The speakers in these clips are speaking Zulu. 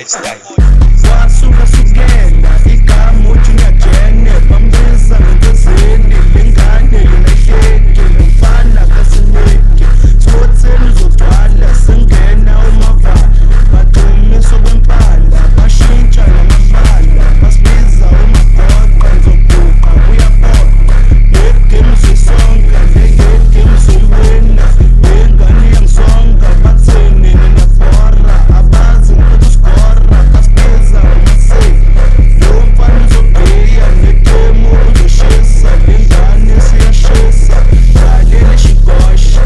style. Wasuka sukela igama uthi ngiyajene bambiza ngentozeli lengane yona ihleki ngumfana kaseneki spotseni uzogcwala sengena umavala badumiswa kwempala bashintsha namabala basibiza umabhoqa ngizoguqa kuyapoqa legame soyisonga legame soyiwina lengane yangisonga batheni niyafora abazi ngiphethe usigora kasibiza umaseki lowo mfana uzogqiya negame uzoshisa lengane siyashisa lalela shigosha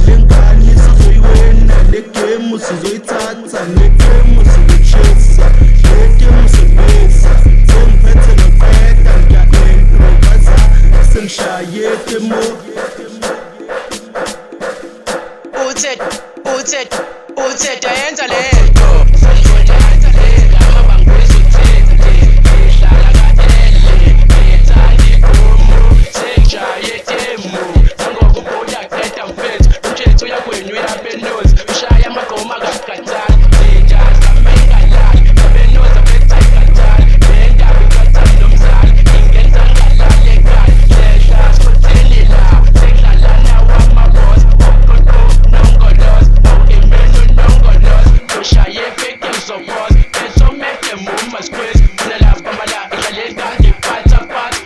lengane sizoyiwina legame sizoyithatha legame sizochisa legame sobisa sengiphethe noqeda ngiya-improvaza sengishaye demo Uthe dayenza lento sangiyenza lento ngihamba ngizothetha ngihlala kathele ngiyethanda igqumu sengishaye demo nangoba ubuya qeda mfethu umthetho yakwenyu uyabenoza ushaya amagqoma kakhathali sinjaza mengalali abenoza bethayigathali lendaba ikhathali nomzali ingenza ngalali ekhaya lehla spotheni la sekudlalana wamaboss nongoloza awukemeni unongoloza ushaye fake ngizoboza besomeke muma squeeze unalapha amala idlalela ngiphatha phansi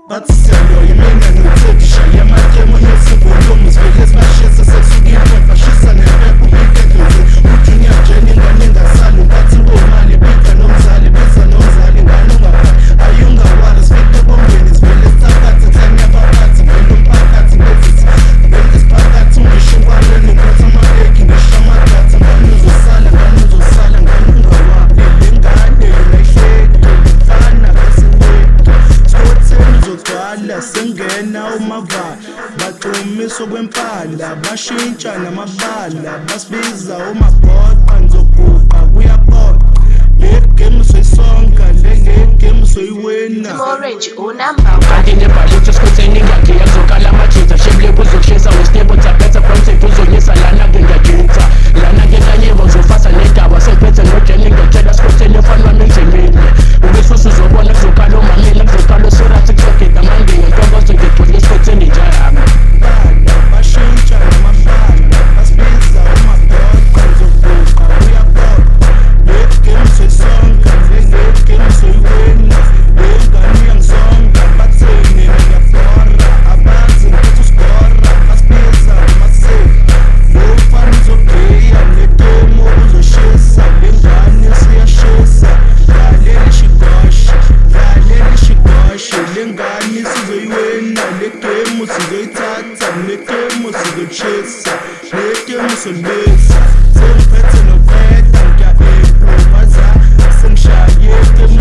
bathi siyayoya mina nokuthethi shaye amatemo nesibolomu sivele sibashisa sekusukile bashisa nempepo kikeduze uthi ngiyajena ingane engasali ubathi ngomali bika nomzali biza nomzali ngane ungaphali ayungawari sifike ebombeni sivele sithakathi nhlani yabaphathi vele umphakathi ngezisi vele isiphakathi ungisho engwaneni ngiphatha amabeki ngisho amagathi ngane uzosala ngane ungawari lengane yona ihleki mfana kaseneki spotseni uzogcwala sengena umavala badumiswa kwempala bashintsha namabala basibiza umabhoqa ngizoguqa kuyapoqa legame soyisonga legame soyiwina Orange unamba kanti nebhalutho esikhoseni ngiyagqiya kuzokala amajuda shebulep uzokushisa westep uthaphetha frontsep uzonyisa lana-ke ngiyajutha lana-ke kanyebo ngizofasa nedaba sephethe nojeni ngiyotshela esikhoseni efani wami emzimini ubisusa uzobona kuzokala omamini kuzokala osurathi kuzogida manje ngentokozo ngigxile esikhoseni njayami bala bashintsha namabala basibiza umabhoqa ngizoguqa kuyapoqa legame soyisonga legame soyiwina lengane yangisonga batheni niyafora abazi ngiphethe usigora basibiza umaseki lowo mfana uzogqiya negame uzoshisa lengane siyashisa lalela shigosha lengane sizoyiwina legame sizoyithatha legame sizochisa legame sobisa sengiphethe noqeda ngiya-improvaza sengishaye demo